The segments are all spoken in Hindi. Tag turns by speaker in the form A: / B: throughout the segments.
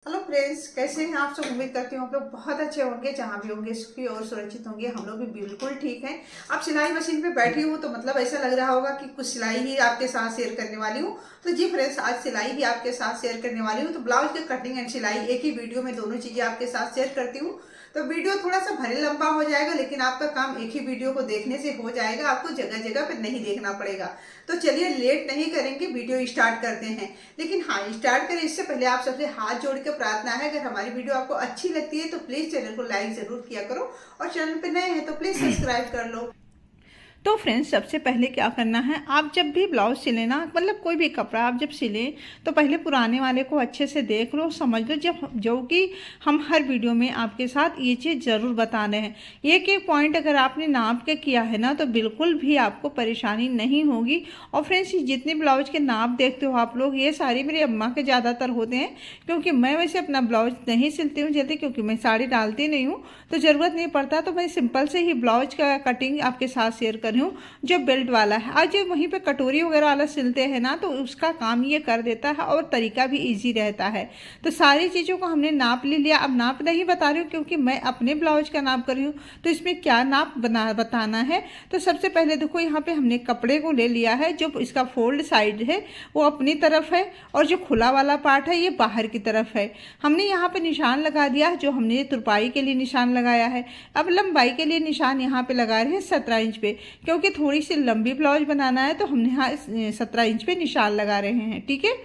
A: हेलो फ्रेंड्स, कैसे हैं आप सब। उम्मीद करती हूँ आप लोग बहुत अच्छे होंगे, जहाँ भी होंगे सुखी और सुरक्षित होंगे। हम लोग भी बिल्कुल ठीक हैं। आप सिलाई मशीन पे बैठी हूँ तो मतलब ऐसा लग रहा होगा कि कुछ सिलाई ही आपके साथ शेयर करने वाली हूँ। तो जी फ्रेंड्स, आज सिलाई ही आपके साथ शेयर करने वाली हूँ। तो ब्लाउज की कटिंग एंड सिलाई एक ही वीडियो में दोनों चीज़ें आपके साथ शेयर करती हूँ। तो वीडियो थोड़ा सा भले लंबा हो जाएगा, लेकिन आपका काम एक ही वीडियो को देखने से हो जाएगा, आपको जगह जगह पे नहीं देखना पड़ेगा। तो चलिए लेट नहीं करेंगे, वीडियो स्टार्ट करते हैं। लेकिन हाँ, स्टार्ट करें इससे पहले आप सबसे हाथ जोड़ के प्रार्थना है, अगर हमारी वीडियो आपको अच्छी लगती है तो प्लीज़ चैनल को लाइक ज़रूर किया करो, और चैनल पे नए हैं तो प्लीज़ सब्सक्राइब कर लो। तो फ्रेंड्स, सबसे पहले क्या करना है, आप जब भी ब्लाउज सिले ना, मतलब कोई भी कपड़ा आप जब सिलें तो पहले पुराने वाले को अच्छे से देख लो, समझ लो। जब जो कि हम हर वीडियो में आपके साथ ये चीज़ ज़रूर बता रहे हैं। एक एक पॉइंट अगर आपने नाप के किया है ना, तो बिल्कुल भी आपको परेशानी नहीं होगी। और फ्रेंड्स, जितने ब्लाउज के नाप देखते हो आप लोग, ये सारी मेरी अम्मा के ज़्यादातर होते हैं, क्योंकि मैं वैसे अपना ब्लाउज नहीं सिलती हूँ जल्दी, क्योंकि मैं साड़ी डालती नहीं हूँ, तो ज़रूरत नहीं पड़ता। तो मैं सिंपल से ही ब्लाउज का कटिंग आपके साथ शेयर कर रही हूँ, जो बेल्ट वाला है। और जो वहीं पे कटोरी वगैरह वाला सिलते हैं ना, तो उसका काम ये कर देता है और तरीका भी इजी रहता है। तो सारी चीज़ों को हमने नाप ले लिया। अब नाप नहीं बता रही हूँ, क्योंकि मैं अपने ब्लाउज का नाप कर रही हूँ, तो इसमें क्या नाप बताना है। तो सबसे पहले देखो, यहाँ पे हमने कपड़े को ले लिया है। जो इसका फोल्ड साइड है वो अपनी तरफ है, और जो खुला वाला पार्ट है ये बाहर की तरफ है। हमने यहाँ पे निशान लगा दिया, जो हमने तुरपाई के लिए निशान लगाया है। अब लंबाई के लिए निशान यहाँ पे लगा रहे हैं 17 इंच पे, क्योंकि थोड़ी सी लंबी ब्लाउज बनाना है, तो हमने यहाँ 17 इंच पे निशान लगा रहे हैं। ठीक है,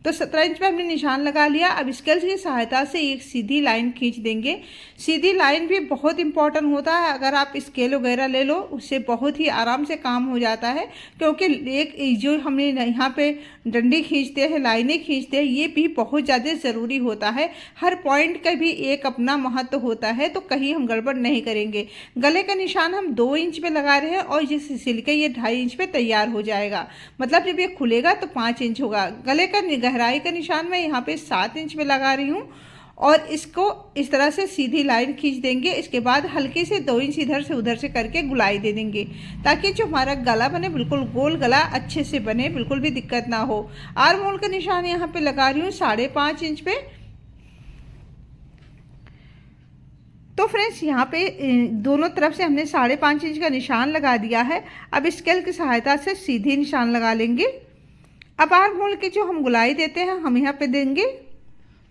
A: तो 17 इंच पे हमने निशान लगा लिया। अब स्केल की सहायता से एक सीधी लाइन खींच देंगे। सीधी लाइन भी बहुत इंपॉर्टेंट होता है। अगर आप स्केल वगैरह ले लो, उससे बहुत ही आराम से काम हो जाता है, क्योंकि एक जो हमने यहाँ पे डंडी खींचते हैं, लाइनें खींचते हैं, ये भी बहुत ज़्यादा ज़रूरी होता है। हर पॉइंट का भी एक अपना महत्व होता है, तो कहीं हम गड़बड़ नहीं करेंगे। गले का निशान हम 2 इंच पे लगा रहे हैं, और जिस सिल के ये 2.5 इंच पे तैयार हो जाएगा। मतलब जब ये खुलेगा तो 5 इंच होगा। गले का गहराई का निशान मैं यहाँ पे 7 इंच में लगा रही हूँ, और इसको इस तरह से सीधी लाइन खींच देंगे। इसके बाद हल्के से 2 इंच इधर से उधर से करके गुलाई दे देंगे, ताकि जो हमारा गला बने बिल्कुल गोल गला अच्छे से बने, बिल्कुल भी दिक्कत ना हो। आर्म होल का निशान यहाँ पे लगा रही हूँ 5.5 इंच पे। तो फ्रेंड्स, यहाँ पे दोनों तरफ से हमने 5.5 इंच का निशान लगा दिया है। अब स्केल की सहायता से सीधी निशान लगा लेंगे। अब आर्म होल के जो हम गुलाई देते हैं, हम यहाँ पे देंगे।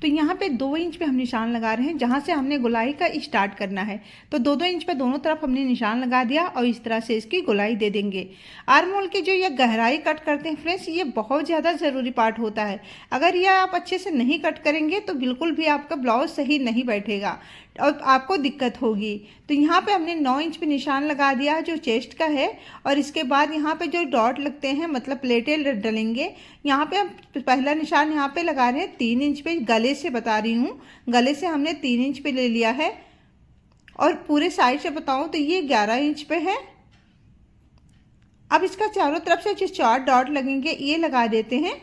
A: तो यहाँ पे 2 इंच पे हम निशान लगा रहे हैं, जहाँ से हमने गुलाई का स्टार्ट करना है। तो 2-2 इंच पे दोनों तरफ हमने निशान लगा दिया, और इस तरह से इसकी गुलाई दे देंगे। आर्म होल की जो ये गहराई कट करते हैं फ्रेंड्स, ये बहुत ज़्यादा ज़रूरी पार्ट होता है। अगर ये आप अच्छे से नहीं कट करेंगे तो बिल्कुल भी आपका ब्लाउज सही नहीं बैठेगा, और आपको दिक्कत होगी। तो यहाँ पे हमने 9 इंच पे निशान लगा दिया, जो चेस्ट का है। और इसके बाद यहाँ पे जो डॉट लगते हैं, मतलब प्लेटें डलेंगे, यहाँ पे हम पहला निशान यहाँ पे लगा रहे हैं 3 इंच पे। गले से बता रही हूँ, गले से हमने 3 इंच पे ले लिया है, और पूरे साइड से बताऊँ तो ये 11 इंच पे है। अब इसका चारों तरफ से जो 4 डॉट लगेंगे, ये लगा देते हैं।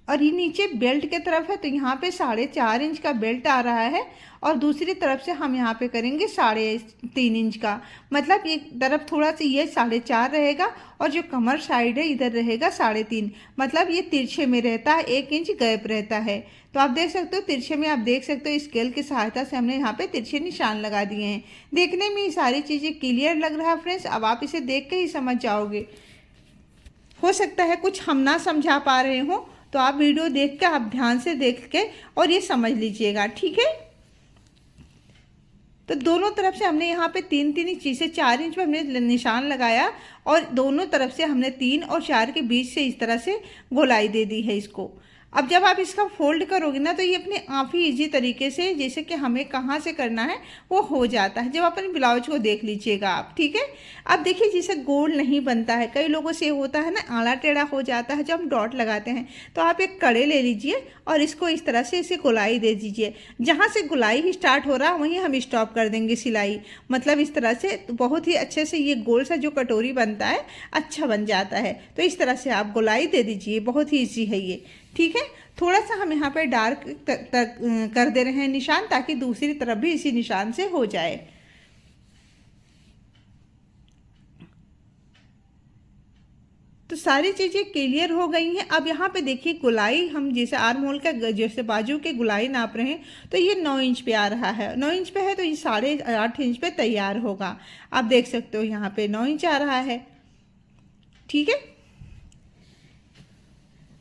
A: और ये नीचे बेल्ट के तरफ है, तो यहाँ पे 4.5 इंच का बेल्ट आ रहा है, और दूसरी तरफ से हम यहाँ पे करेंगे 3.5 इंच का। मतलब एक तरफ थोड़ा सा ये 4.5 रहेगा, और जो कमर साइड है इधर रहेगा 3.5। मतलब ये तिरछे में रहता है, 1 इंच गैप रहता है। तो आप देख सकते हो तिरछे में, आप देख सकते हो स्केल की सहायता से हमने यहाँ पे तिरछे निशान लगा दिए हैं। देखने में ये सारी चीज़ें क्लियर लग रहा है फ्रेंड्स। अब आप इसे देख के ही समझ जाओगे। हो सकता है कुछ हम ना समझा पा रहे हो, तो आप वीडियो देख के, आप ध्यान से देख के और ये समझ लीजिएगा। ठीक है, तो दोनों तरफ से हमने यहाँ पे 3-3 इंच से 4 इंच पे हमने निशान लगाया, और दोनों तरफ से हमने 3 और 4 के बीच से इस तरह से गोलाई दे दी है इसको। अब जब आप इसका फोल्ड करोगे ना, तो ये अपने आप ही इजी तरीके से, जैसे कि हमें कहाँ से करना है वो हो जाता है। जब अपने ब्लाउज को देख लीजिएगा आप। ठीक है, अब देखिए जैसे गोल नहीं बनता है, कई लोगों से होता है ना, आड़ा टेढ़ा हो जाता है जब हम डॉट लगाते हैं। तो आप एक कड़े ले लीजिए, और इसको इस तरह से इसे गोलाई दे दीजिए। जहाँ से गोलाई ही स्टार्ट हो रहा है वहीं हम स्टॉप कर देंगे सिलाई। मतलब इस तरह से बहुत ही अच्छे से ये गोल सा जो कटोरी बनता है, अच्छा बन जाता है। तो इस तरह से आप गोलाई दे दीजिए, बहुत ही ईजी है ये। ठीक है, थोड़ा सा हम यहाँ पे डार्क तक कर दे रहे हैं निशान, ताकि दूसरी तरफ भी इसी निशान से हो जाए। तो सारी चीज़ें क्लियर हो गई हैं। अब यहाँ पे देखिए गुलाई हम जैसे आर्म होल का जैसे बाजू के गुलाई नाप रहे हैं तो ये 9 इंच पे आ रहा है, 9 इंच पे है तो ये 8.5 इंच पे तैयार होगा। आप देख सकते हो यहाँ पे 9 इंच आ रहा है, ठीक है।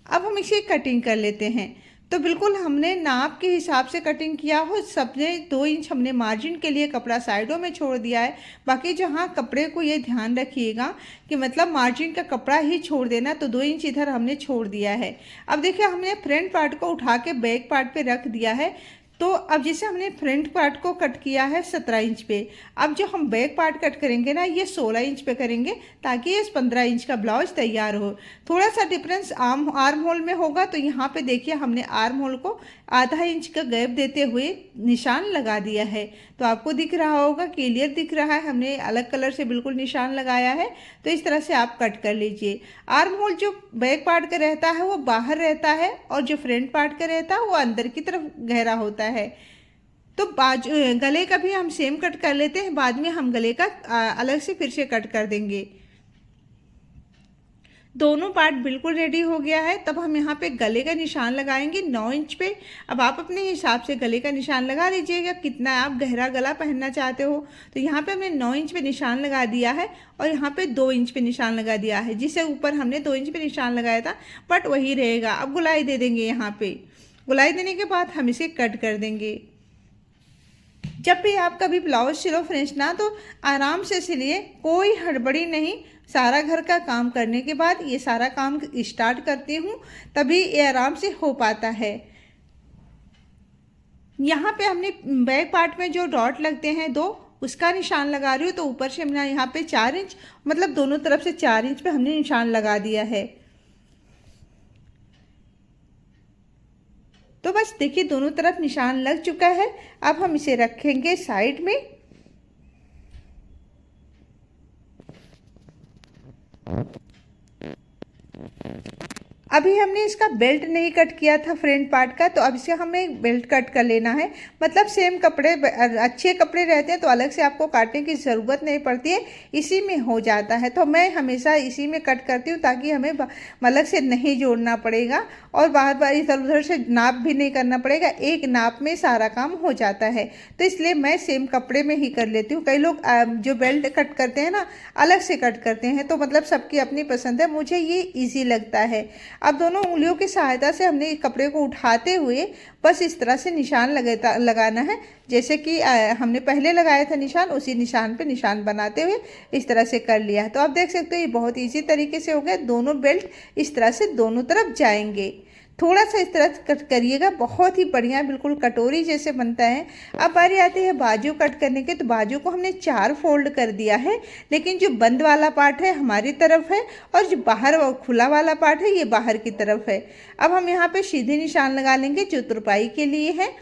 A: अब हम इसे कटिंग कर लेते हैं। तो बिल्कुल हमने नाप के हिसाब से कटिंग किया हो, सबने 2 इंच हमने मार्जिन के लिए कपड़ा साइडों में छोड़ दिया है। बाकी जहाँ कपड़े को ये ध्यान रखिएगा कि मतलब मार्जिन का कपड़ा ही छोड़ देना, तो 2 इंच इधर हमने छोड़ दिया है। अब देखिए हमने फ्रंट पार्ट को उठा के बैक पार्ट पे रख दिया है। तो अब जैसे हमने फ्रंट पार्ट को कट किया है 17 इंच पे, अब जो हम बैक पार्ट कट करेंगे ना ये 16 इंच पे करेंगे ताकि ये 15 इंच का ब्लाउज तैयार हो। थोड़ा सा डिफरेंस आर्म होल में होगा, तो यहाँ पे देखिए हमने आर्म होल को आधा इंच का गैप देते हुए निशान लगा दिया है। तो आपको दिख रहा होगा, क्लियर दिख रहा है, हमने अलग कलर से बिल्कुल निशान लगाया है। तो इस तरह से आप कट कर लीजिए। आर्म होल जो बैक पार्ट का रहता है वो बाहर रहता है और जो फ्रंट पार्ट का रहता है वो अंदर की तरफ गहरा होता है। तो बाजू गले का भी हम सेम कट कर लेते हैं, बाद में हम गले का अलग से फिर से कट कर देंगे। दोनों पार्ट बिल्कुल रेडी हो गया है। तब हम यहाँ पे गले का निशान लगाएंगे 9 इंच पे। अब आप अपने हिसाब से गले का निशान लगा लीजिएगा, कितना आप गहरा गला पहनना चाहते हो। तो यहाँ पे हमने 9 इंच पे निशान लगा दिया है और यहाँ पे 2 इंच पे निशान लगा दिया है। जिससे ऊपर हमने 2 इंच पे निशान लगाया था बट वही रहेगा। अब गुलाई दे देंगे। यहाँ पे गुलाई देने के बाद हम इसे कट कर देंगे। जब भी आप कभी ब्लाउज सिलो फ्रेंड्स ना, तो आराम से सिलिए, कोई हड़बड़ी नहीं। सारा घर का काम करने के बाद ये सारा काम स्टार्ट करती हूँ, तभी ये आराम से हो पाता है। यहाँ पे हमने बैक पार्ट में जो डॉट लगते हैं 2, उसका निशान लगा रही हूँ। तो ऊपर से हमने यहाँ पे 4 इंच मतलब दोनों तरफ से 4 इंच पे हमने निशान लगा दिया है। तो बस देखिए दोनों तरफ निशान लग चुका है। अब हम इसे रखेंगे साइड में। अभी हमने इसका बेल्ट नहीं कट किया था फ्रंट पार्ट का, तो अब इसे हमें बेल्ट कट कर लेना है। मतलब सेम कपड़े, अच्छे कपड़े रहते हैं तो अलग से आपको काटने की ज़रूरत नहीं पड़ती है, इसी में हो जाता है। तो मैं हमेशा इसी में कट करती हूँ ताकि हमें अलग से नहीं जोड़ना पड़ेगा और बार बार इधर उधर से नाप भी नहीं करना पड़ेगा, एक नाप में सारा काम हो जाता है। तो इसलिए मैं सेम कपड़े में ही कर लेती हूँ। कई लोग जो बेल्ट कट करते हैं ना अलग से कट करते हैं, तो मतलब सबकी अपनी पसंद है, मुझे ये ईजी लगता है। अब दोनों उंगलियों की सहायता से हमने कपड़े को उठाते हुए बस इस तरह से निशान लगाना है। जैसे कि हमने पहले लगाया था निशान, उसी निशान पे निशान बनाते हुए इस तरह से कर लिया है। तो आप देख सकते हो ये बहुत इजी तरीके से हो गया। दोनों बेल्ट इस तरह से दोनों तरफ जाएंगे। थोड़ा सा इस तरह कट करिएगा, बहुत ही बढ़िया बिल्कुल कटोरी जैसे बनता है। अब बारी आती है बाजू कट करने के। तो बाजू को हमने 4 फोल्ड कर दिया है, लेकिन जो बंद वाला पार्ट है हमारी तरफ है और जो बाहर खुला वाला पार्ट है ये बाहर की तरफ है। अब हम यहाँ पे सीधे निशान लगा लेंगे जो तुरपाई के लिए है।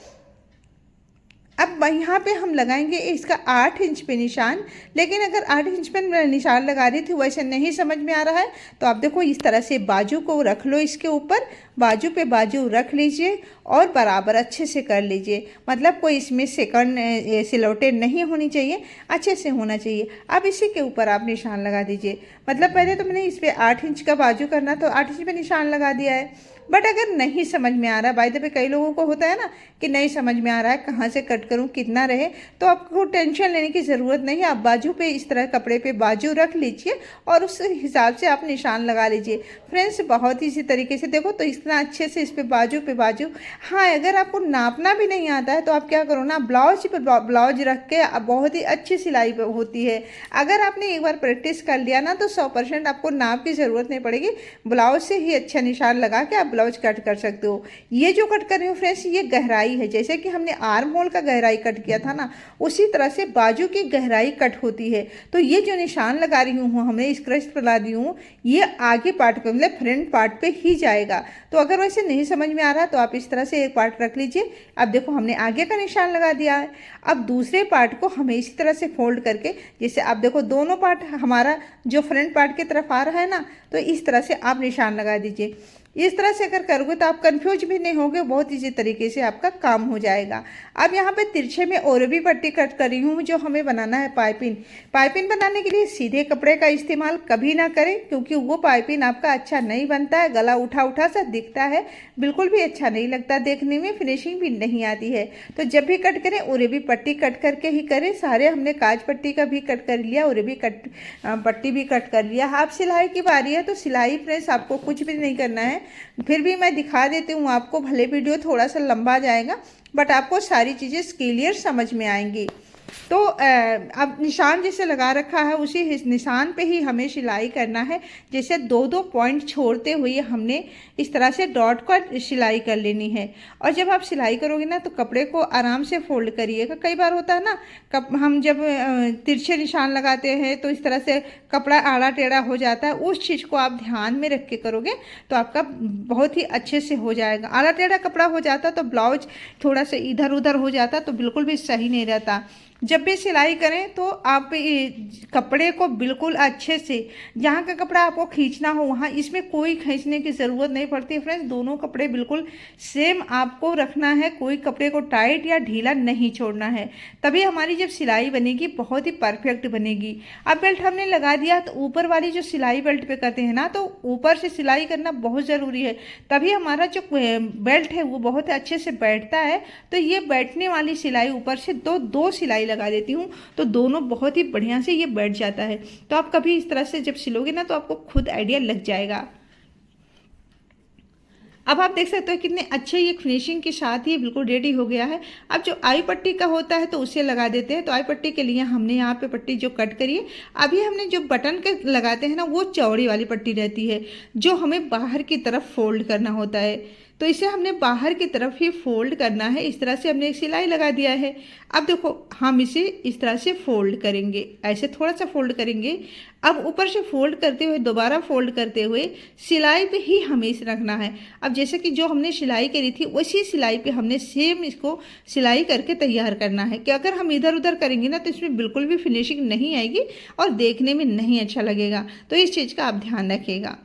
A: अब यहाँ पे हम लगाएंगे इसका 8 इंच पे निशान, लेकिन अगर 8 इंच पे निशान लगा रही थी वैसे नहीं समझ में आ रहा है तो आप देखो इस तरह से बाजू को रख लो, इसके ऊपर बाजू पे बाजू रख लीजिए और बराबर अच्छे से कर लीजिए। मतलब कोई इसमें सेकंड सिलौटे नहीं होनी चाहिए, अच्छे से होना चाहिए। अब इसी के ऊपर आप निशान लगा दीजिए। मतलब पहले तो मैंने इस पर 8 इंच का बाजू करना तो 8 इंच पे निशान लगा दिया है। बट अगर नहीं समझ में आ रहा, बाय द वे कई लोगों को होता है ना कि नहीं समझ में आ रहा है कहाँ से कट करूँ कितना रहे, तो आपको टेंशन लेने की ज़रूरत नहीं है। आप बाजू पे इस तरह कपड़े पे बाजू रख लीजिए और उस हिसाब से आप निशान लगा लीजिए। फ्रेंड्स बहुत इसी तरीके से देखो तो इतना अच्छे से इस पे बाजू। हाँ, अगर आपको नापना भी नहीं आता है तो आप क्या करो ना, ब्लाउज पर ब्लाउज रख के बहुत ही अच्छी सिलाई होती है। अगर आपने एक बार प्रैक्टिस कर लिया ना तो 100% आपको नाप की ज़रूरत नहीं पड़ेगी, ब्लाउज से ही अच्छा निशान लगा के आप ब्लाउज कट कर सकते हो। ये जो कट कर रही हूँ फ्रेंड्स ये गहराई है, जैसे कि हमने आर्म होल का गहराई कट किया था ना उसी तरह से बाजू की गहराई कट होती है। तो ये जो निशान लगा रही हूँ हमें स्क्रच लगा दी हूँ ये आगे पार्ट पे मतलब फ्रंट पार्ट पे ही जाएगा। तो अगर वैसे नहीं समझ में आ रहा तो आप इस तरह से एक पार्ट रख लीजिए। अब देखो हमने आगे का निशान लगा दिया है। अब दूसरे पार्ट को हमें इसी तरह से फोल्ड करके, जैसे आप देखो दोनों पार्ट हमारा जो फ्रंट पार्ट की तरफ आ रहा है ना तो इस तरह से आप निशान लगा दीजिए। इस तरह से अगर करोगे तो आप कंफ्यूज भी नहीं होगे, बहुत इजी तरीके से आपका काम हो जाएगा। अब यहाँ पे तिरछे में और भी पट्टी कट करी हूँ जो हमें बनाना है पाइपिंग। पाइपिंग बनाने के लिए सीधे कपड़े का इस्तेमाल कभी ना करें, क्योंकि वो पाइपिंग आपका अच्छा नहीं बनता है, गला उठा उठा सा दिखता है, बिल्कुल भी अच्छा नहीं लगता, देखने में फिनिशिंग भी नहीं आती है। तो जब भी कट करें उरे भी पट्टी कट करके ही करें। सारे हमने काज पट्टी का भी कट कर लिया, उरे भी पट्टी भी कट कर लिया। अब सिलाई की बारी है, तो सिलाई फ्रेंड्स आपको कुछ भी नहीं करना है, फिर भी मैं दिखा देती हूँ आपको। भले वीडियो थोड़ा सा लंबा जाएगा बट आपको सारी चीज़ें क्लियर समझ में आएंगी। तो अब निशान जैसे लगा रखा है उसी निशान पे ही हमें सिलाई करना है। जैसे दो दो पॉइंट छोड़ते हुए हमने इस तरह से डॉट को सिलाई कर लेनी है। और जब आप सिलाई करोगे ना तो कपड़े को आराम से फोल्ड करिएगा। कई बार होता है ना, हम जब तिरछे निशान लगाते हैं तो इस तरह से कपड़ा आड़ा टेढ़ा हो जाता है। उस चीज़ को आप ध्यान में रख के करोगे तो आपका बहुत ही अच्छे से हो जाएगा। आड़ा टेढ़ा कपड़ा हो जाता तो ब्लाउज थोड़ा सा इधर उधर हो जाता तो बिल्कुल भी सही नहीं रहता। जब भी सिलाई करें तो आप कपड़े को बिल्कुल अच्छे से, जहाँ का कपड़ा आपको खींचना हो वहाँ, इसमें कोई खींचने की ज़रूरत नहीं पड़ती फ्रेंड्स। दोनों कपड़े बिल्कुल सेम आपको रखना है, कोई कपड़े को टाइट या ढीला नहीं छोड़ना है, तभी हमारी जब सिलाई बनेगी बहुत ही परफेक्ट बनेगी। अब बेल्ट हमने लगा दिया तो ऊपर वाली जो सिलाई बेल्ट पे करते हैं ना, तो ऊपर से सिलाई करना बहुत ज़रूरी है, तभी हमारा जो बेल्ट है वो बहुत अच्छे से बैठता है। तो ये बैठने वाली सिलाई ऊपर से दो सिलाई लगा देती हूँ तो दोनों बहुत ही बढ़िया से ये बैठ जाता है। तो आप कभी इस तरह से जब सिलोगे ना तो आपको खुद आइडिया लग जाएगा। अब आप देख सकते हो कितने अच्छे ये फिनिशिंग के साथ ही बिल्कुल रेडी हो गया है। अब जो आई पट्टी का होता है तो उसे लगा देते हैं। तो आई पट्टी के लिए हमने यहाँ पे पट्टी जो कट करी है, अभी हमने जो बटन के लगाते हैं ना वो चौड़ी वाली पट्टी रहती है जो हमें बाहर की तरफ फोल्ड करना होता है। तो इसे हमने बाहर की तरफ ही फोल्ड करना है। इस तरह से हमने एक सिलाई लगा दिया है। अब देखो हम इसे इस तरह से फोल्ड करेंगे, ऐसे थोड़ा सा फोल्ड करेंगे। अब ऊपर से फोल्ड करते हुए दोबारा फोल्ड करते हुए सिलाई पे ही हमें इसे रखना है। अब जैसे कि जो हमने सिलाई करी थी उसी सिलाई पे हमने सेम इसको सिलाई करके तैयार करना है, कि अगर हम इधर उधर करेंगे ना तो इसमें बिल्कुल भी फिनिशिंग नहीं आएगी और देखने में नहीं अच्छा लगेगा। तो इस चीज़ का आप ध्यान रखिएगा।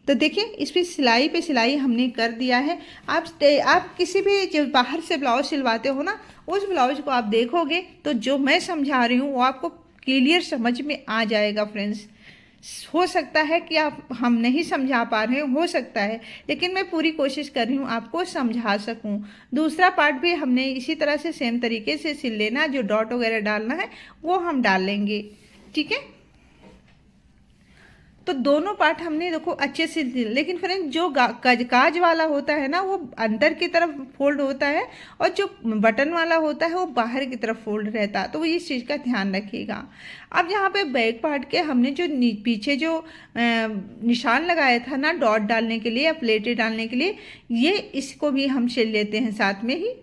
A: तो देखिए इस पर सिलाई पे सिलाई हमने कर दिया है। आप किसी भी जो बाहर से ब्लाउज सिलवाते हो ना, उस ब्लाउज को आप देखोगे तो जो मैं समझा रही हूँ वो आपको क्लियर समझ में आ जाएगा फ्रेंड्स। हो सकता है कि हम नहीं समझा पा रहे हैं, हो सकता है, लेकिन मैं पूरी कोशिश कर रही हूँ आपको समझा सकूँ। दूसरा पार्ट भी हमने इसी तरह से सेम तरीके से सिल लेना, जो डॉट वगैरह डालना है वो हम डाल लेंगे, ठीक है। तो दोनों पार्ट हमने देखो अच्छे से सिल, लेकिन फ्रेंड जो काज वाला होता है ना वो अंदर की तरफ फोल्ड होता है और जो बटन वाला होता है वो बाहर की तरफ फोल्ड रहता है। तो वो इस चीज़ का ध्यान रखिएगा। अब यहाँ पे बैक पार्ट के हमने जो पीछे जो निशान लगाया था ना डॉट डालने के लिए या प्लेटें डालने के लिए, ये इसको भी हम सिल लेते हैं साथ में ही।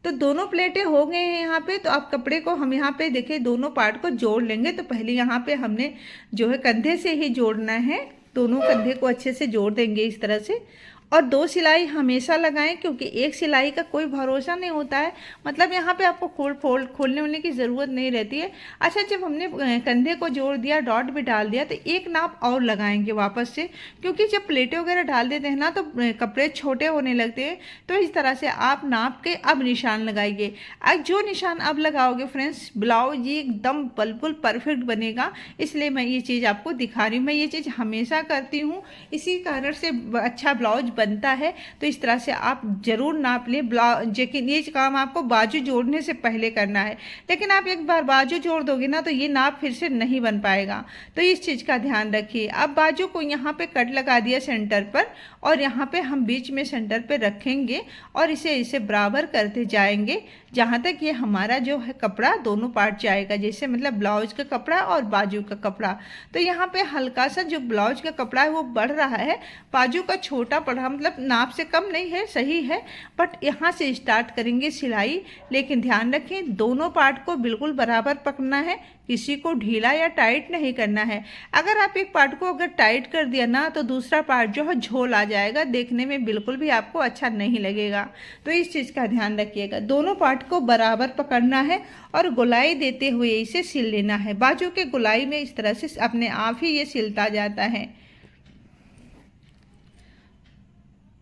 A: तो दोनों प्लेटें हो गए हैं यहाँ पे। तो आप कपड़े को हम यहाँ पे देखिए दोनों पार्ट को जोड़ लेंगे। तो पहले यहाँ पे हमने जो है कंधे से ही जोड़ना है, दोनों कंधे को अच्छे से जोड़ देंगे इस तरह से। और दो सिलाई हमेशा लगाएं, क्योंकि एक सिलाई का कोई भरोसा नहीं होता है, मतलब यहाँ पे आपको खोलने वोलने की ज़रूरत नहीं रहती है। अच्छा, जब हमने कंधे को जोड़ दिया, डॉट भी डाल दिया, तो एक नाप और लगाएंगे वापस से, क्योंकि जब प्लेटें वगैरह डाल देते हैं ना तो कपड़े छोटे होने लगते हैं। तो इस तरह से आप नाप के अब निशान लगाइए। अब जो निशान अब लगाओगे फ्रेंड्स, ब्लाउज एकदम बिल्कुल परफेक्ट बनेगा। इसलिए मैं ये चीज़ आपको दिखा रही हूँ। मैं ये चीज़ हमेशा करती हूँ, इसी कारण से अच्छा ब्लाउज बनता है। तो इस तरह से आप जरूर नाप लें ब्लाउज। लेकिन ये काम आपको बाजू जोड़ने से पहले करना है, लेकिन आप एक बार बाजू जोड़ दोगे ना तो ये नाप फिर से नहीं बन पाएगा। तो इस चीज़ का ध्यान रखिए। अब बाजू को यहाँ पे कट लगा दिया सेंटर पर, और यहाँ पे हम बीच में सेंटर पे रखेंगे और इसे बराबर करते जाएंगे जहाँ तक ये हमारा जो है कपड़ा दोनों पार्ट जाएगा, जैसे मतलब ब्लाउज का कपड़ा और बाजू का कपड़ा। तो यहाँ पे हल्का सा जो ब्लाउज का कपड़ा है वो बढ़ रहा है, बाजू का छोटा पड़ा मतलब नाप से कम नहीं है, सही है, बट यहाँ से स्टार्ट करेंगे सिलाई। लेकिन ध्यान रखें दोनों पार्ट को बिल्कुल बराबर पकड़ना है, किसी को ढीला या टाइट नहीं करना है। अगर आप एक पार्ट को अगर टाइट कर दिया ना तो दूसरा पार्ट जो है झोल आ जाएगा, देखने में बिल्कुल भी आपको अच्छा नहीं लगेगा। तो इस चीज़ का ध्यान रखिएगा, दोनों पार्ट को बराबर पकड़ना है और गोलाई देते हुए इसे सिल लेना है। बाजू के गोलाई में इस तरह से अपने आप ही ये सिलता जाता है।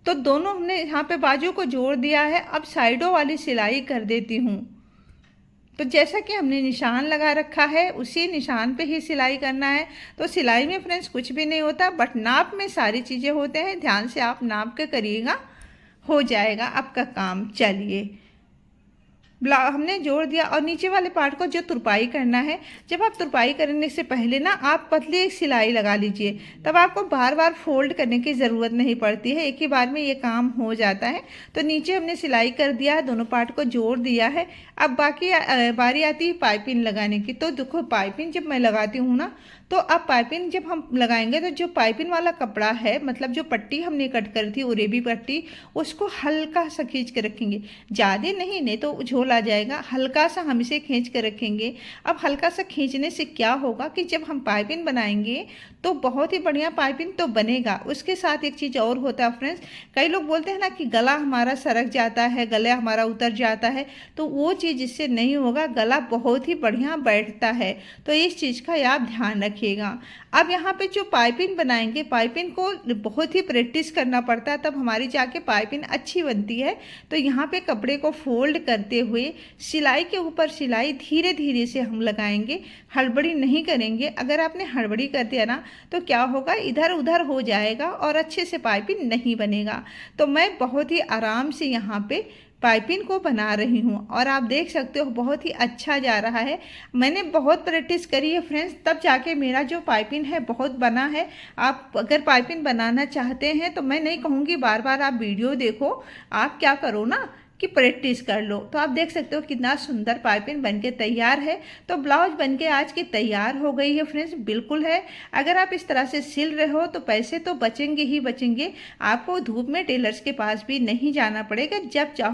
A: तो दोनों हमने यहाँ पे बाजू को जोड़ दिया है। अब साइडों वाली सिलाई कर देती हूँ। तो जैसा कि हमने निशान लगा रखा है उसी निशान पे ही सिलाई करना है। तो सिलाई में फ्रेंड्स कुछ भी नहीं होता, बट नाप में सारी चीज़ें होते हैं। ध्यान से आप नाप के करिएगा, हो जाएगा आपका काम। चलिए, हमने जोड़ दिया और नीचे वाले पार्ट को जो तुरपाई करना है, जब आप तुरपाई करने से पहले ना आप पतली एक सिलाई लगा लीजिए, तब आपको बार बार फोल्ड करने की ज़रूरत नहीं पड़ती है, एक ही बार में ये काम हो जाता है। तो नीचे हमने सिलाई कर दिया है, दोनों पार्ट को जोड़ दिया है। अब बाकी बारी आती है पाइपिंग लगाने की। तो देखो पाइपिंग जब मैं लगाती हूँ ना, तो अब पाइपिंग जब हम लगाएंगे तो जो पाइपिंग वाला कपड़ा है, मतलब जो पट्टी हमने कट करी थी उरेबी पट्टी, उसको हल्का सा खींच के रखेंगे, ज़्यादा नहीं तो झोल आ जाएगा। हल्का सा हम इसे खींच कर रखेंगे। अब हल्का सा खींचने से क्या होगा कि जब हम पाइपिंग बनाएंगे तो बहुत ही बढ़िया पाइपिंग तो बनेगा। उसके साथ एक चीज़ और होता है फ्रेंड्स, कई लोग बोलते हैं ना कि गला हमारा सरक जाता है, गला हमारा उतर जाता है, तो वो चीज़ इससे नहीं होगा, गला बहुत ही बढ़िया बैठता है। तो इस चीज़ का आप ध्यान रखिएगा। अब यहाँ पे जो पाइपिंग बनाएंगे, पाइपिंग को बहुत ही प्रैक्टिस करना पड़ता है, तब हमारी जाके पाइपिंग अच्छी बनती है। तो यहाँ पे कपड़े को फोल्ड करते हुए सिलाई के ऊपर सिलाई धीरे धीरे से हम लगाएंगे, हड़बड़ी नहीं करेंगे। अगर आपने हड़बड़ी कर दिया ना तो क्या होगा, इधर उधर हो जाएगा और अच्छे से पाइपिंग नहीं बनेगा। तो मैं बहुत ही आराम से यहाँ पे पाइपिंग को बना रही हूँ और आप देख सकते हो बहुत ही अच्छा जा रहा है। मैंने बहुत प्रैक्टिस करी है फ्रेंड्स, तब जाके मेरा जो पाइपिंग है बहुत बना है। आप अगर पाइपिंग बनाना चाहते हैं तो मैं नहीं कहूँगी बार बार आप वीडियो देखो, आप क्या करो ना कि प्रैक्टिस कर लो। तो आप देख सकते हो कितना सुंदर पाइपिंग बनके तैयार है। तो ब्लाउज बनके आज की तैयार हो गई है फ्रेंड्स, बिल्कुल है। अगर आप इस तरह से सिल रहे हो तो पैसे तो बचेंगे ही बचेंगे, आपको धूप में टेलर्स के पास भी नहीं जाना पड़ेगा। जब चाहो